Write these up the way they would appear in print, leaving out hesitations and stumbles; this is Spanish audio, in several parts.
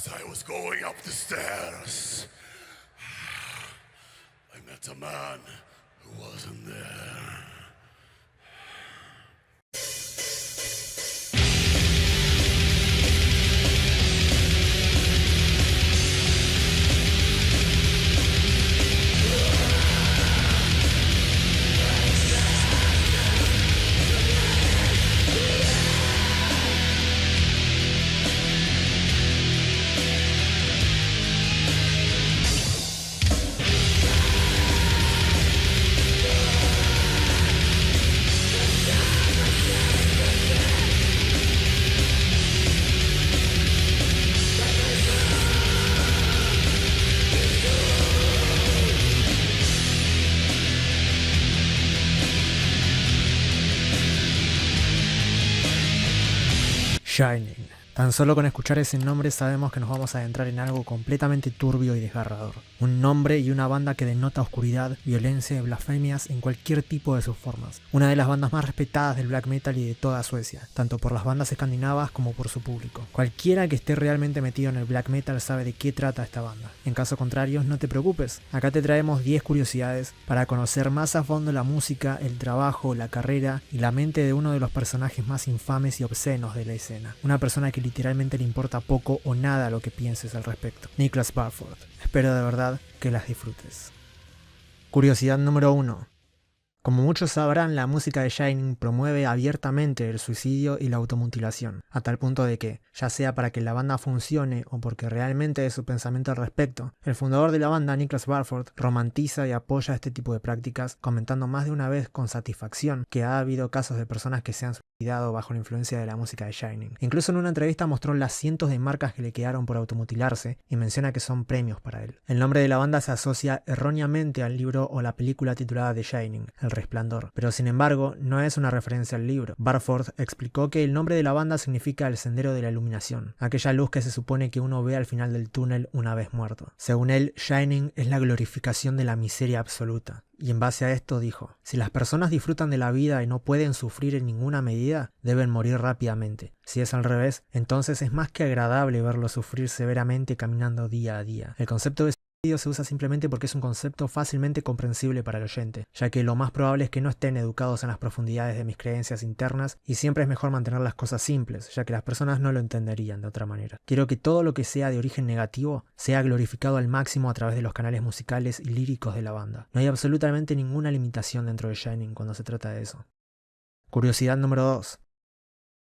As I was going up the stairs, I met a man who wasn't there. Shining. Tan solo con escuchar ese nombre sabemos que nos vamos a adentrar en algo completamente turbio y desgarrador. Un nombre y una banda que denota oscuridad, violencia y blasfemias en cualquier tipo de sus formas. Una de las bandas más respetadas del black metal y de toda Suecia, tanto por las bandas escandinavas como por su público. Cualquiera que esté realmente metido en el black metal sabe de qué trata esta banda. En caso contrario, no te preocupes, acá te traemos 10 curiosidades para conocer más a fondo la música, el trabajo, la carrera y la mente de uno de los personajes más infames y obscenos de la escena. Una persona que literalmente le importa poco o nada lo que pienses al respecto. Niklas Barford. Espero de verdad que las disfrutes. Curiosidad número 1. Como muchos sabrán, la música de Shining promueve abiertamente el suicidio y la automutilación, a tal punto de que, ya sea para que la banda funcione o porque realmente es su pensamiento al respecto, el fundador de la banda, Niklas Barford, romantiza y apoya este tipo de prácticas, comentando más de una vez con satisfacción que ha habido casos de personas que se han suicidado bajo la influencia de la música de Shining. Incluso en una entrevista mostró las cientos de marcas que le quedaron por automutilarse y menciona que son premios para él. El nombre de la banda se asocia erróneamente al libro o la película titulada The Shining, El Resplandor, pero sin embargo no es una referencia al libro. Barford explicó que el nombre de la banda significa el sendero de la iluminación, aquella luz que se supone que uno ve al final del túnel una vez muerto. Según él, Shining es la glorificación de la miseria absoluta. Y en base a esto dijo, si las personas disfrutan de la vida y no pueden sufrir en ninguna medida, deben morir rápidamente. Si es al revés, entonces es más que agradable verlos sufrir severamente caminando día a día. El concepto de suicidio se usa simplemente porque es un concepto fácilmente comprensible para el oyente, ya que lo más probable es que no estén educados en las profundidades de mis creencias internas y siempre es mejor mantener las cosas simples, ya que las personas no lo entenderían de otra manera. Quiero que todo lo que sea de origen negativo sea glorificado al máximo a través de los canales musicales y líricos de la banda. No hay absolutamente ninguna limitación dentro de Shining cuando se trata de eso. Curiosidad número 2.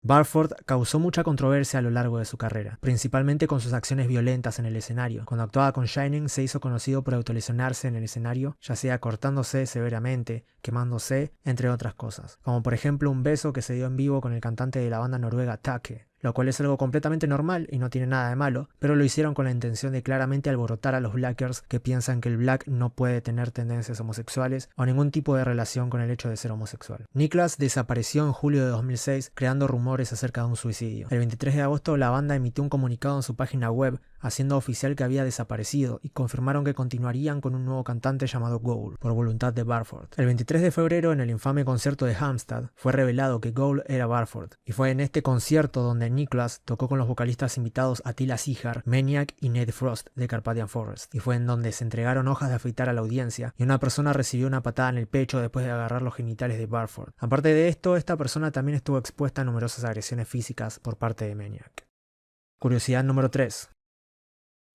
Barford causó mucha controversia a lo largo de su carrera, principalmente con sus acciones violentas en el escenario. Cuando actuaba con Shining se hizo conocido por autolesionarse en el escenario, ya sea cortándose severamente, quemándose, entre otras cosas. Como por ejemplo un beso que se dio en vivo con el cantante de la banda noruega Take, lo cual es algo completamente normal y no tiene nada de malo, pero lo hicieron con la intención de claramente alborotar a los blackers que piensan que el black no puede tener tendencias homosexuales o ningún tipo de relación con el hecho de ser homosexual. Niklas desapareció en julio de 2006 creando rumores acerca de un suicidio. El 23 de agosto la banda emitió un comunicado en su página web haciendo oficial que había desaparecido y confirmaron que continuarían con un nuevo cantante llamado Goal, por voluntad de Barford. El 23 de febrero, en el infame concierto de Halmstad, fue revelado que Goal era Barford, y fue en este concierto donde Niklas tocó con los vocalistas invitados Attila Sigar, Maniac y Ned Frost de Carpathian Forest, y fue en donde se entregaron hojas de afeitar a la audiencia y una persona recibió una patada en el pecho después de agarrar los genitales de Barford. Aparte de esto, esta persona también estuvo expuesta a numerosas agresiones físicas por parte de Maniac. Curiosidad número 3.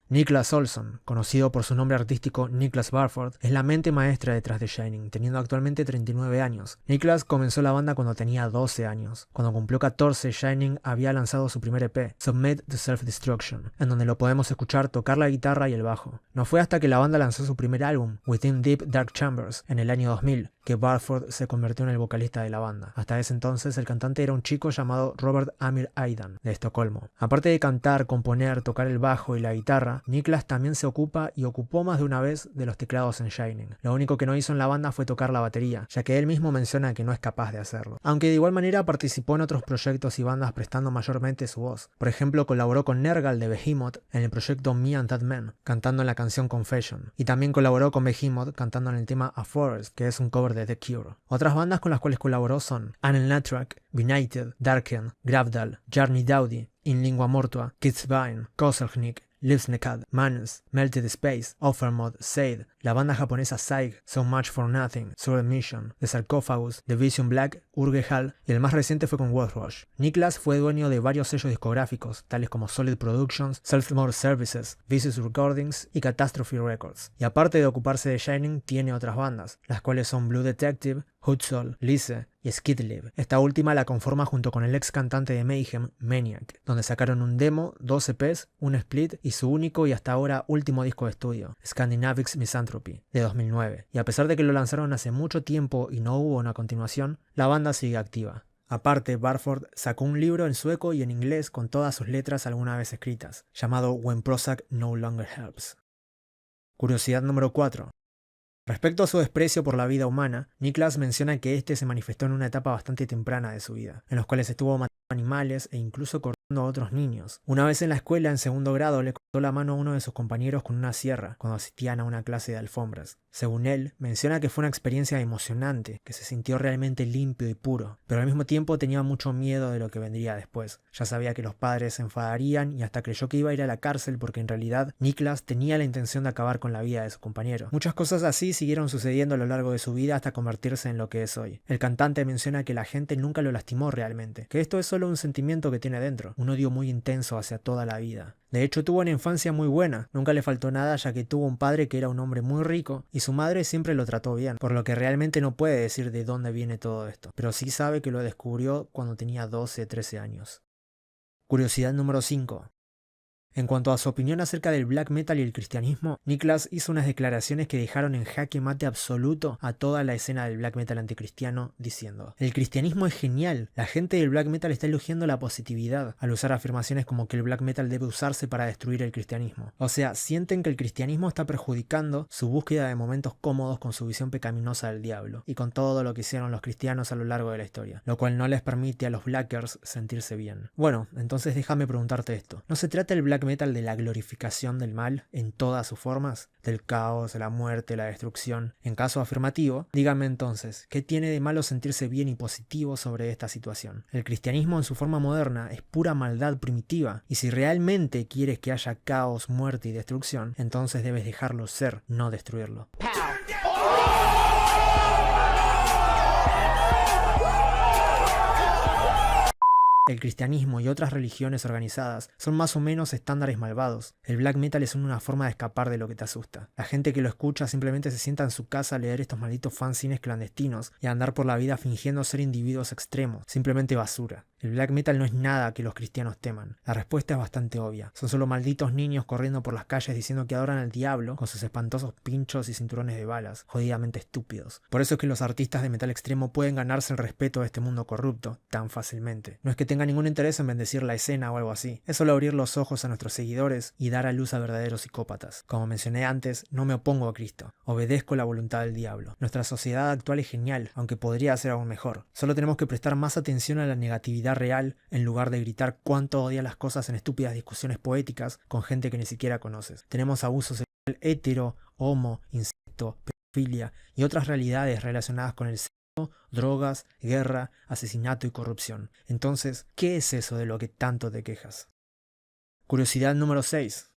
Niklas Olsson, conocido por su nombre artístico Niklas Barford, es la mente maestra detrás de Shining, teniendo actualmente 39 años. Niklas comenzó la banda cuando tenía 12 años. Cuando cumplió 14, Shining había lanzado su primer EP, Submit to Self-Destruction, en donde lo podemos escuchar tocar la guitarra y el bajo. No fue hasta que la banda lanzó su primer álbum, Within Deep Dark Chambers, en el año 2000, que Barford se convirtió en el vocalista de la banda. Hasta ese entonces el cantante era un chico llamado Robert Amir Aidan, de Estocolmo. Aparte de cantar, componer, tocar el bajo y la guitarra, banda, Niklas también se ocupa y ocupó más de una vez de los teclados en Shining. Lo único que no hizo en la banda fue tocar la batería, ya que él mismo menciona que no es capaz de hacerlo. Aunque de igual manera participó en otros proyectos y bandas prestando mayormente su voz. Por ejemplo, colaboró con Nergal de Behemoth en el proyecto Me and That Man, cantando en la canción Confession. Y también colaboró con Behemoth cantando en el tema A Forest, que es un cover de The Cure. Otras bandas con las cuales colaboró son Anel Natrak, Benighted, Darken, Gravdal, Jarni Dowdy, In Lingua Mortua, Kids Vine, Koselchnik, Livsnekad, Manus, Melted Space, Offermod, Said, la banda japonesa Saig, So Much for Nothing, Sword Mission, The Sarcophagus, The Vision Black, Urgehal y el más reciente fue con Wolfrush. Niklas fue dueño de varios sellos discográficos, tales como Solid Productions, Selfmore Services, Vicious Recordings y Catastrophe Records. Y aparte de ocuparse de Shining, tiene otras bandas, las cuales son Blue Detective, Hoodsoul, Lise y Skidlive. Esta última la conforma junto con el ex cantante de Mayhem, Maniac, donde sacaron un demo, 2 EPs, un split y su único y hasta ahora último disco de estudio, Scandinavics Misanthropy, de 2009. Y a pesar de que lo lanzaron hace mucho tiempo y no hubo una continuación, la banda sigue activa. Aparte, Barford sacó un libro en sueco y en inglés con todas sus letras alguna vez escritas, llamado When Prozac No Longer Helps. Curiosidad número 4. Respecto a su desprecio por la vida humana, Niklas menciona que este se manifestó en una etapa bastante temprana de su vida, en los cuales estuvo matando animales e incluso cortando a otros niños. Una vez en la escuela, en segundo grado, le cortó la mano a uno de sus compañeros con una sierra, cuando asistían a una clase de alfombras. Según él, menciona que fue una experiencia emocionante, que se sintió realmente limpio y puro, pero al mismo tiempo tenía mucho miedo de lo que vendría después. Ya sabía que los padres se enfadarían y hasta creyó que iba a ir a la cárcel porque en realidad Niklas tenía la intención de acabar con la vida de su compañero. Muchas cosas así siguieron sucediendo a lo largo de su vida hasta convertirse en lo que es hoy. El cantante menciona que la gente nunca lo lastimó realmente, que esto es solo un sentimiento que tiene dentro, un odio muy intenso hacia toda la vida. De hecho, tuvo una infancia muy buena, nunca le faltó nada ya que tuvo un padre que era un hombre muy rico y su madre siempre lo trató bien, por lo que realmente no puede decir de dónde viene todo esto, pero sí sabe que lo descubrió cuando tenía 12-13 años. Curiosidad número 5. En cuanto a su opinión acerca del black metal y el cristianismo, Niklas hizo unas declaraciones que dejaron en jaque mate absoluto a toda la escena del black metal anticristiano, diciendo: el cristianismo es genial, la gente del black metal está elogiando la positividad, al usar afirmaciones como que el black metal debe usarse para destruir el cristianismo. O sea, sienten que el cristianismo está perjudicando su búsqueda de momentos cómodos con su visión pecaminosa del diablo, y con todo lo que hicieron los cristianos a lo largo de la historia, lo cual no les permite a los blackers sentirse bien. Bueno, entonces déjame preguntarte esto, ¿no se trata el black metal de la glorificación del mal en todas sus formas? Del caos, la muerte, la destrucción. En caso afirmativo, díganme entonces, ¿qué tiene de malo sentirse bien y positivo sobre esta situación? El cristianismo en su forma moderna es pura maldad primitiva, y si realmente quieres que haya caos, muerte y destrucción, entonces debes dejarlo ser, no destruirlo. El cristianismo y otras religiones organizadas son más o menos estándares malvados. El black metal es una forma de escapar de lo que te asusta. La gente que lo escucha simplemente se sienta en su casa a leer estos malditos fanzines clandestinos y a andar por la vida fingiendo ser individuos extremos. Simplemente basura. El black metal no es nada que los cristianos teman. La respuesta es bastante obvia. Son solo malditos niños corriendo por las calles diciendo que adoran al diablo con sus espantosos pinchos y cinturones de balas, jodidamente estúpidos. Por eso es que los artistas de metal extremo pueden ganarse el respeto de este mundo corrupto tan fácilmente. No es que tenga ningún interés en bendecir la escena o algo así. Es solo abrir los ojos a nuestros seguidores y dar a luz a verdaderos psicópatas. Como mencioné antes, no me opongo a Cristo. Obedezco la voluntad del diablo. Nuestra sociedad actual es genial, aunque podría ser aún mejor. Solo tenemos que prestar más atención a la negatividad real en lugar de gritar cuánto odia las cosas en estúpidas discusiones poéticas con gente que ni siquiera conoces. Tenemos abuso sexual hetero, homo, incesto, pedofilia y otras realidades relacionadas con el sexo, drogas, guerra, asesinato y corrupción. Entonces, ¿qué es eso de lo que tanto te quejas? Curiosidad número 6.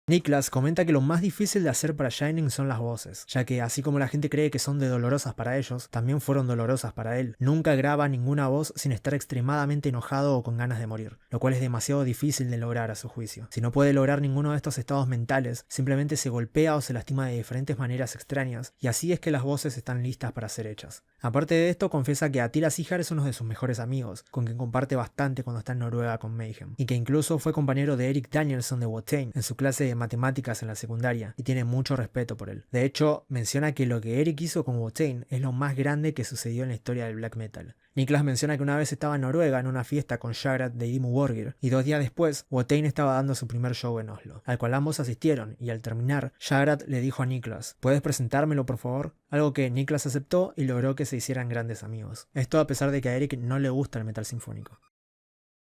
Niklas comenta que lo más difícil de hacer para Shining son las voces, ya que así como la gente cree que son de dolorosas para ellos, también fueron dolorosas para él. Nunca graba ninguna voz sin estar extremadamente enojado o con ganas de morir, lo cual es demasiado difícil de lograr a su juicio. Si no puede lograr ninguno de estos estados mentales, simplemente se golpea o se lastima de diferentes maneras extrañas, y así es que las voces están listas para ser hechas. Aparte de esto, confiesa que Attila Siggar es uno de sus mejores amigos, con quien comparte bastante cuando está en Noruega con Mayhem, y que incluso fue compañero de Eric Danielson de Watain en su clase de matemáticas en la secundaria y tiene mucho respeto por él. De hecho, menciona que lo que Eric hizo con Watain es lo más grande que sucedió en la historia del black metal. Niklas menciona que una vez estaba en Noruega en una fiesta con Jagrat de Dimmu Borgir y 2 días después Watain estaba dando su primer show en Oslo, al cual ambos asistieron, y al terminar Jagrat le dijo a Niklas: ¿puedes presentármelo por favor? Algo que Niklas aceptó y logró que se hicieran grandes amigos. Esto a pesar de que a Eric no le gusta el metal sinfónico.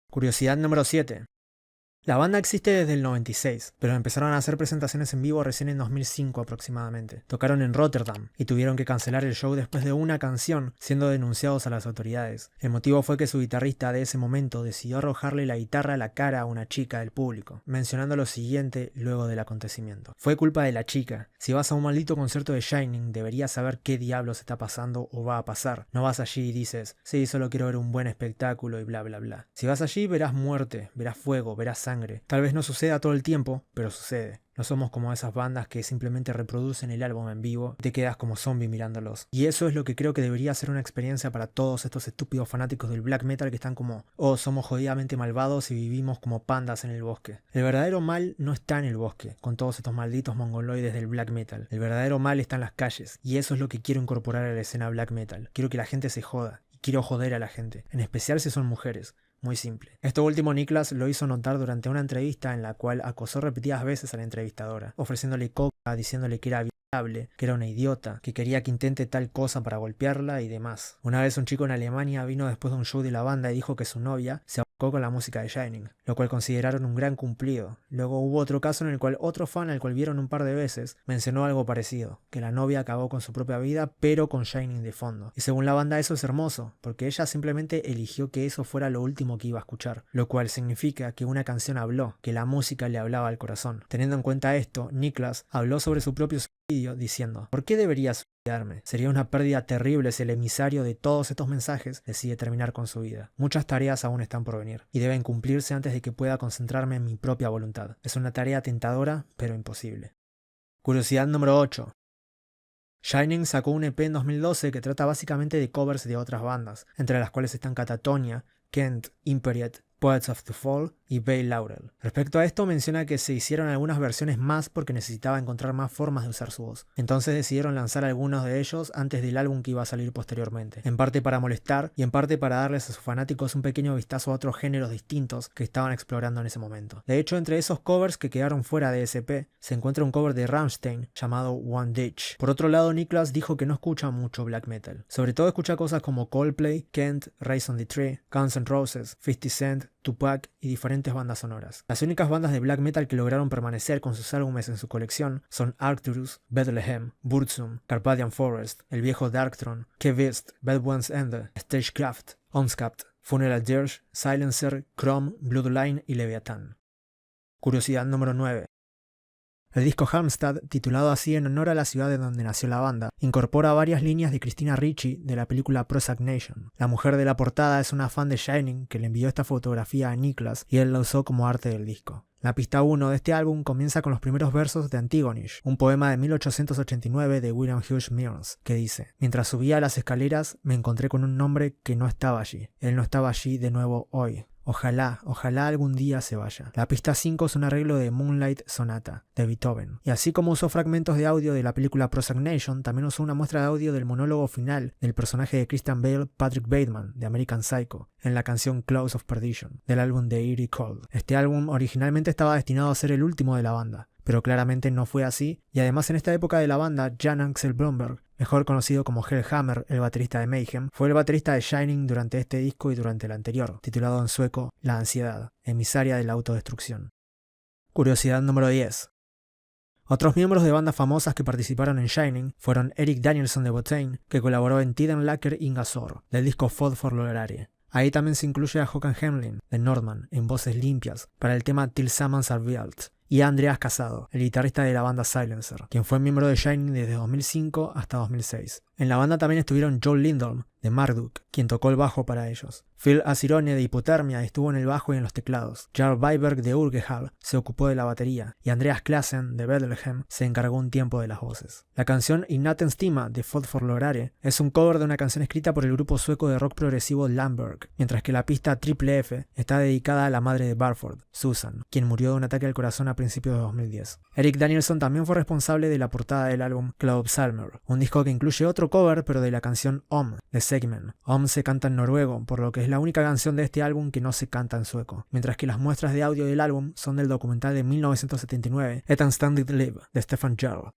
Curiosidad número 7. La banda existe desde el 96, pero empezaron a hacer presentaciones en vivo recién en 2005 aproximadamente. Tocaron en Rotterdam y tuvieron que cancelar el show después de una canción, siendo denunciados a las autoridades. El motivo fue que su guitarrista de ese momento decidió arrojarle la guitarra a la cara a una chica del público, mencionando lo siguiente luego del acontecimiento: fue culpa de la chica. Si vas a un maldito concierto de Shining, deberías saber qué diablos está pasando o va a pasar. No vas allí y dices: sí, solo quiero ver un buen espectáculo y bla bla bla. Si vas allí verás muerte, verás fuego, verás sangre. Tal vez no suceda todo el tiempo, pero sucede. No somos como esas bandas que simplemente reproducen el álbum en vivo y te quedas como zombie mirándolos. Y eso es lo que creo que debería ser una experiencia para todos estos estúpidos fanáticos del black metal que están como: oh, somos jodidamente malvados y vivimos como pandas en el bosque. El verdadero mal no está en el bosque, con todos estos malditos mongoloides del black metal. El verdadero mal está en las calles, y eso es lo que quiero incorporar a la escena black metal. Quiero que la gente se joda, y quiero joder a la gente, en especial si son mujeres. Muy simple. Esto último Niklas lo hizo notar durante una entrevista en la cual acosó repetidas veces a la entrevistadora, ofreciéndole coca, diciéndole que era viable, que era una idiota, que quería que intente tal cosa para golpearla y demás. Una vez un chico en Alemania vino después de un show de la banda y dijo que su novia se ahorcó con la música de Shining, lo cual consideraron un gran cumplido. Luego hubo otro caso en el cual otro fan, al cual vieron un par de veces, mencionó algo parecido, que la novia acabó con su propia vida pero con Shining de fondo. Y según la banda eso es hermoso, porque ella simplemente eligió que eso fuera lo último que iba a escuchar, lo cual significa que una canción habló, que la música le hablaba al corazón. Teniendo en cuenta esto, Niklas habló sobre su propio suicidio diciendo: ¿por qué debería suicidarme? Sería una pérdida terrible si el emisario de todos estos mensajes decide terminar con su vida. Muchas tareas aún están por venir y deben cumplirse antes de que pueda concentrarme en mi propia voluntad. Es una tarea tentadora, pero imposible. Curiosidad número 8. Shining sacó un EP en 2012 que trata básicamente de covers de otras bandas, entre las cuales están Catatonia, Kent, Imperiet, Poets of the Fall y Veil Laurel. Respecto a esto menciona que se hicieron algunas versiones más porque necesitaba encontrar más formas de usar su voz. Entonces decidieron lanzar algunos de ellos antes del álbum que iba a salir posteriormente, en parte para molestar y en parte para darles a sus fanáticos un pequeño vistazo a otros géneros distintos que estaban explorando en ese momento. De hecho, entre esos covers que quedaron fuera de SP se encuentra un cover de Rammstein llamado One Ditch. Por otro lado, Niklas dijo que no escucha mucho black metal. Sobre todo escucha cosas como Coldplay, Kent, Rise on the Tree, Guns N' Roses, 50 Cent, Tupac y diferentes bandas sonoras. Las únicas bandas de black metal que lograron permanecer con sus álbumes en su colección son Arcturus, Bethlehem, Burzum, Carpathian Forest, El Viejo Darkthrone, Kevist, Bad One's End, Stagecraft, Onskapt, Funeral Dirge, Silencer, Chrome, Bloodline y Leviathan. Curiosidad número 9. El disco Halmstad, titulado así en honor a la ciudad de donde nació la banda, incorpora varias líneas de Christina Ricci de la película Prozac Nation. La mujer de la portada es una fan de Shining que le envió esta fotografía a Niklas y él la usó como arte del disco. La pista 1 de este álbum comienza con los primeros versos de Antigonish, un poema de 1889 de William Hughes Milnes, que dice: mientras subía las escaleras me encontré con un hombre que no estaba allí. Él no estaba allí de nuevo hoy. Ojalá algún día se vaya. La pista 5 es un arreglo de Moonlight Sonata, de Beethoven. Y así como usó fragmentos de audio de la película Prozac Nation, también usó una muestra de audio del monólogo final del personaje de Christian Bale, Patrick Bateman, de American Psycho, en la canción Close of Perdition, del álbum de Eerie Cold. Este álbum originalmente estaba destinado a ser el último de la banda, pero claramente no fue así, y además en esta época de la banda, Jan Axel Blomberg, mejor conocido como Hellhammer, el baterista de Mayhem, fue el baterista de Shining durante este disco y durante el anterior, titulado en sueco La Ansiedad, emisaria de la autodestrucción. Curiosidad número 10. Otros miembros de bandas famosas que participaron en Shining fueron Eric Danielson de Watain, que colaboró en Tiden Lacker Ingasor, del disco Fod for Lorare. Ahí también se incluye a Håkan Hemlin, de Nordman, en voces limpias, para el tema Tillsammans är vi allt, y a Andreas Casado, el guitarrista de la banda Silencer, quien fue miembro de Shining desde 2005 hasta 2006. En la banda también estuvieron Joel Lindholm, de Marduk, quien tocó el bajo para ellos. Phil Asirone de Hipotermia estuvo en el bajo y en los teclados. Jarl Viberg de Urgehall se ocupó de la batería y Andreas Klassen de Bethlehem se encargó un tiempo de las voces. La canción I Natten Stima de Fod for Lorare es un cover de una canción escrita por el grupo sueco de rock progresivo Lamberg, mientras que la pista Triple F está dedicada a la madre de Barford, Susan, quien murió de un ataque al corazón a principios de 2010. Eric Danielson también fue responsable de la portada del álbum Cloud Salmer, un disco que incluye otro cover pero de la canción Om de Segmen. Om se canta en noruego, por lo que es la única canción de este álbum que no se canta en sueco, mientras que las muestras de audio del álbum son del documental de 1979 Et Anständigt Liv de Stefan Jarl.